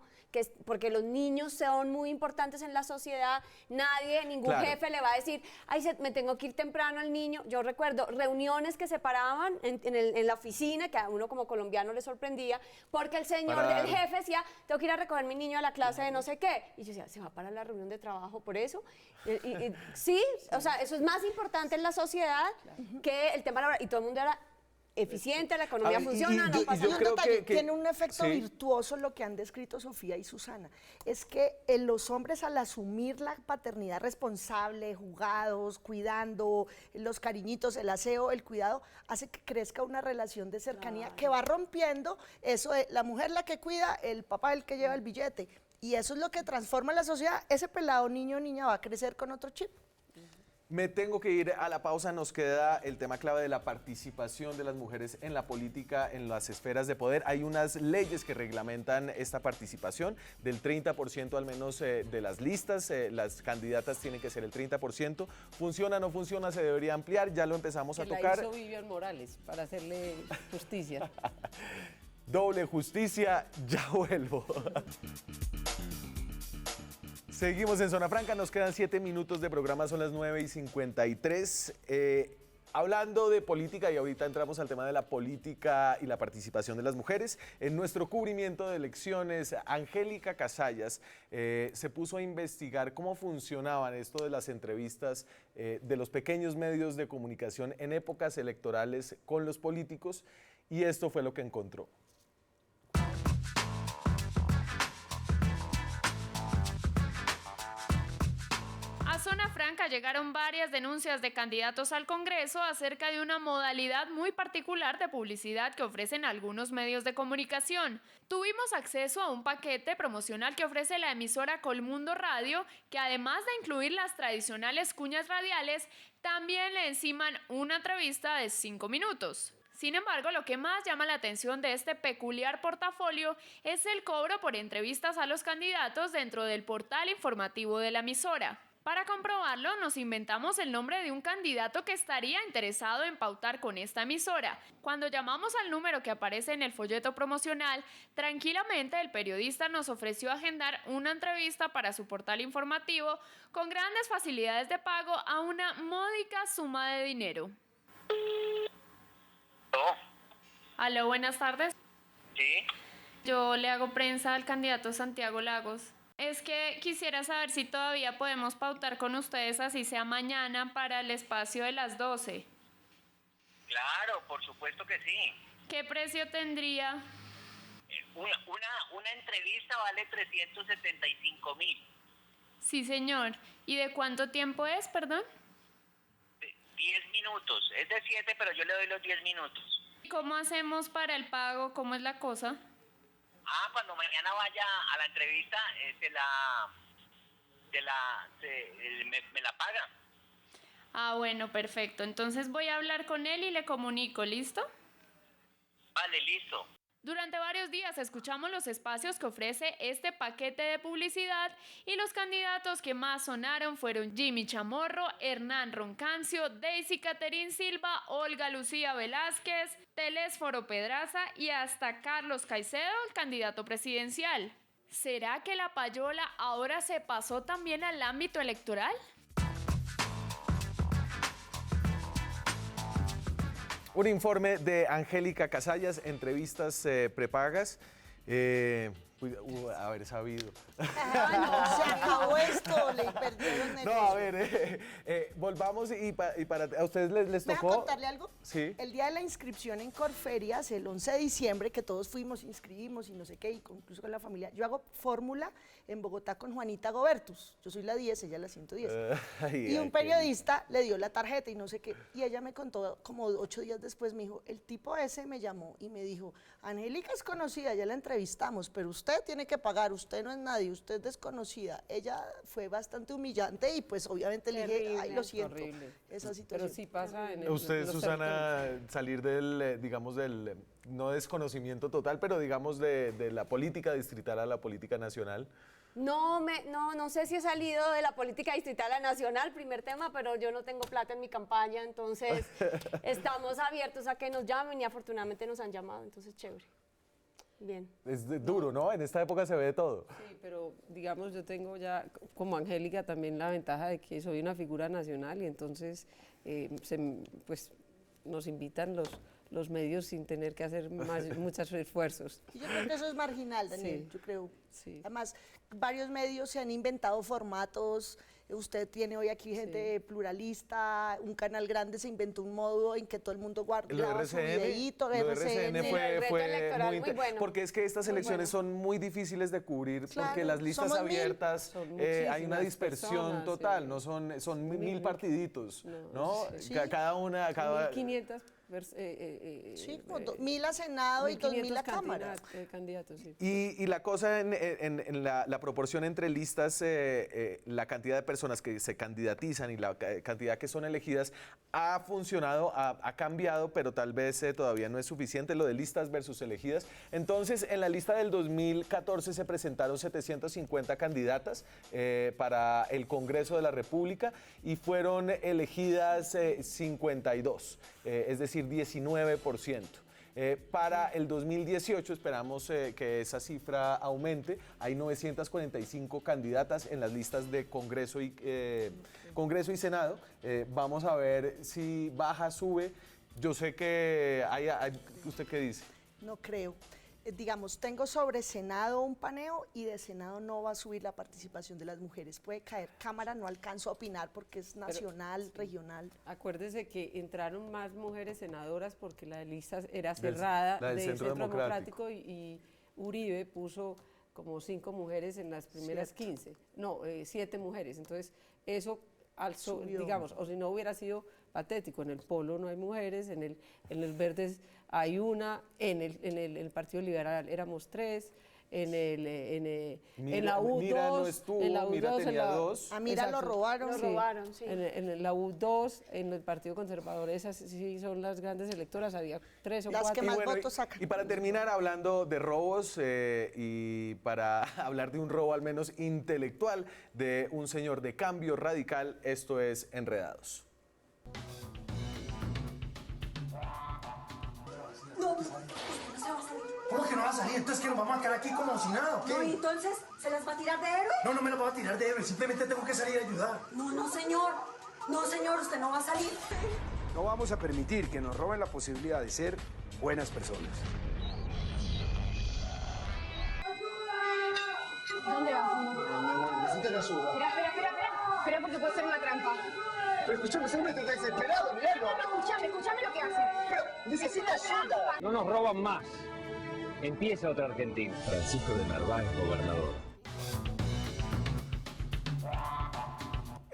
porque los niños son muy importantes en la sociedad. Ningún jefe le va a decir, ay, me tengo que ir temprano al niño. Yo recuerdo reuniones que se paraban en la oficina, que a uno como colombiano le sorprendía, porque el señor del jefe decía, tengo que ir a recoger a mi niño a la clase de no sé qué. Y yo decía, ¿se va para la reunión de trabajo por eso? Sí, o sea, eso es más importante en la sociedad que el tema laboral. Y todo el mundo era eficiente, la economía funciona, no pasa nada. Tiene un efecto virtuoso lo que han descrito Sofía y Susana, es que los hombres, al asumir la paternidad responsable, jugados, cuidando, los cariñitos, el aseo, el cuidado, hace que crezca una relación de cercanía que va rompiendo eso de la mujer la que cuida, el papá el que lleva el billete, y eso es lo que transforma la sociedad. Ese pelado niño o niña va a crecer con otro chip. Me tengo que ir a la pausa. Nos queda el tema clave de la participación de las mujeres en la política, en las esferas de poder. Hay unas leyes que reglamentan esta participación del 30% al menos de las listas. Las candidatas tienen que ser el 30%. ¿Funciona o no funciona? ¿Se debería ampliar? Ya lo empezamos a tocar. La hizo Vivian Morales para hacerle justicia. Doble justicia, ya vuelvo. Seguimos en Zona Franca, nos quedan 7 minutos de programa, son las 9:53. Hablando de política, y ahorita entramos al tema de la política y la participación de las mujeres. En nuestro cubrimiento de elecciones, Angélica Casallas se puso a investigar cómo funcionaban esto de las entrevistas de los pequeños medios de comunicación en épocas electorales con los políticos, y esto fue lo que encontró. A Zona Franca llegaron varias denuncias de candidatos al Congreso acerca de una modalidad muy particular de publicidad que ofrecen algunos medios de comunicación. Tuvimos acceso a un paquete promocional que ofrece la emisora Colmundo Radio, que además de incluir las tradicionales cuñas radiales, también le enciman una entrevista de 5 minutos. Sin embargo, lo que más llama la atención de este peculiar portafolio es el cobro por entrevistas a los candidatos dentro del portal informativo de la emisora. Para comprobarlo, nos inventamos el nombre de un candidato que estaría interesado en pautar con esta emisora. Cuando llamamos al número que aparece en el folleto promocional, tranquilamente el periodista nos ofreció agendar una entrevista para su portal informativo con grandes facilidades de pago a una módica suma de dinero. Aló, buenas tardes. Sí. Yo le hago prensa al candidato Santiago Lagos. Es que quisiera saber si todavía podemos pautar con ustedes, así sea mañana, para el espacio de las 12. Claro, por supuesto que sí. ¿Qué precio tendría? Una entrevista vale 375.000. Sí, señor. ¿Y de cuánto tiempo es, perdón? minutos. Es de 7, pero yo le doy los 10 minutos. ¿Cómo hacemos para el pago? ¿Cómo es la cosa? Cuando mañana vaya a la entrevista, me la paga. Bueno, perfecto. Entonces voy a hablar con él y le comunico, ¿listo? Vale, listo. Durante varios días escuchamos los espacios que ofrece este paquete de publicidad y los candidatos que más sonaron fueron Jimmy Chamorro, Hernán Roncancio, Daisy Caterín Silva, Olga Lucía Velázquez, Telésforo Pedraza y hasta Carlos Caicedo, el candidato presidencial. ¿Será que la payola ahora se pasó también al ámbito electoral? Un informe de Angélica Casallas, entrevistas prepagas. Haber sabido. Se acabó esto, le perdieron el... No, a ver, volvamos y para a ustedes les ¿Me tocó... deja contarle algo? Sí. El día de la inscripción en Corferias, el 11 de diciembre, que todos fuimos, inscribimos y no sé qué, incluso con la familia, yo hago fórmula en Bogotá con Juanita Gobertus. Yo soy la 10, ella la 110. Y un periodista le dio la tarjeta y no sé qué, y ella me contó como 8 días después, me dijo, el tipo ese me llamó y me dijo, Angélica es conocida, ya la entrevistamos, pero usted tiene que pagar, usted no es nadie, usted es desconocida. Ella fue bastante humillante y pues obviamente le dije, ay, lo siento, horrible. esa situación. Pero sí pasa en Usted, en los Susana, salir del, digamos, del, no desconocimiento total, pero digamos de la política distrital a la política nacional. No sé si he salido de la política distrital a nacional, primer tema, pero yo no tengo plata en mi campaña, entonces estamos abiertos a que nos llamen y afortunadamente nos han llamado, entonces chévere. Bien. Es duro, ¿no? En esta época se ve de todo. Sí, pero digamos, yo tengo ya, como Angélica, también la ventaja de que soy una figura nacional y entonces pues nos invitan los medios sin tener que hacer muchos esfuerzos. Y yo creo que eso es marginal, Daniel, Sí. yo creo. Sí. Además, varios medios se han inventado formatos, usted tiene hoy aquí gente pluralista, un canal grande se inventó un modo en que todo el mundo graba su videíto, lo de RCN Sí, el reto electoral, muy bueno. porque es que estas Muy elecciones bueno. son muy difíciles de cubrir Claro, porque las listas somos 1000. abiertas Son hay una muchísimas dispersión personas, total, sí. no son mil partiditos, ¿no? sí. Cada una, cada 1.500 Sí, como 2.000 a Senado y 2.000 a Cámara. Candidatos, sí. Y la cosa en la proporción entre listas, la cantidad de personas que se candidatizan y la cantidad que son elegidas ha funcionado, ha cambiado, pero tal vez todavía no es suficiente lo de listas versus elegidas. Entonces, en la lista del 2014 se presentaron 750 candidatas para el Congreso de la República y fueron elegidas 52, es decir, 19%. Para el 2018 esperamos que esa cifra aumente. Hay 945 candidatas en las listas de Congreso y Senado. Vamos a ver si baja, sube. Yo sé que ¿usted qué dice? No creo. Digamos, tengo sobre Senado un paneo y de Senado no va a subir la participación de las mujeres. Puede caer Cámara, no alcanzo a opinar porque es nacional, regional. Acuérdese que entraron más mujeres senadoras porque la lista era cerrada la del Centro Democrático. y Uribe puso como 5 mujeres en las primeras 15, no, 7 mujeres. Entonces, eso alzó, Subió. digamos, o si no hubiera sido patético. En el Polo no hay mujeres, en el Verdes hay una, en el Partido Liberal éramos 3, en la U2, Mira no estuvo, en la U2, Mira tenía 2. A Mira lo Exacto. robaron. Lo robaron, sí. En la U2, en el Partido Conservador, esas sí son las grandes electoras, había 3 o Las 4. que más votos sacan. Y para terminar hablando de robos y para hablar de un robo al menos intelectual de un señor de Cambio Radical, esto es Enredados. ¿Cómo que no va a salir? Entonces que nos vamos a quedar aquí como si nada, ¿o qué? No, ¿y entonces se las va a tirar de héroe? No, no me lo voy a tirar de héroe, simplemente tengo que salir a ayudar. No, señor. No, señor, usted no va a salir. No vamos a permitir que nos roben la posibilidad de ser buenas personas. ¿Dónde vas? Necesito ayuda. Espera porque puede ser una trampa. Pero escúchame, soy un desesperado, miralo. Escúchame lo que hace. Necesito ayuda. No nos roban más. Empieza otra Argentina. Francisco de Narváez, gobernador.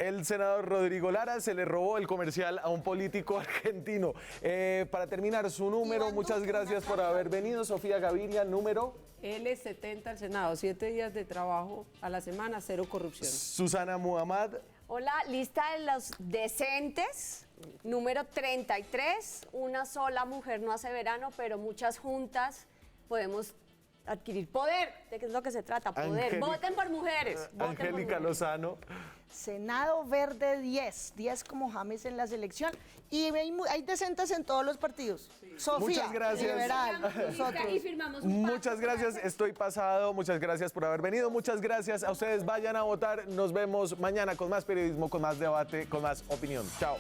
El senador Rodrigo Lara se le robó el comercial a un político argentino. Para terminar, su número, muchas gracias por haber venido. Sofía Gaviria, número. L70 al Senado, 7 días de trabajo a la semana, 0 corrupción. Susana Muhammad. Hola, lista de los decentes, número 33. Una sola mujer no hace verano, pero muchas juntas podemos adquirir poder. ¿De qué es lo que se trata? Poder. Voten por mujeres. Angélica Lozano. Senado Verde 10, 10 como James en la selección. Y hay decentes en todos los partidos. Sofía, muchas gracias. liberal, nosotros. Y firmamos un Muchas gracias, estoy pasado. Muchas gracias por haber venido. Muchas gracias a ustedes. Vayan a votar. Nos vemos mañana con más periodismo, con más debate, con más opinión. Chao.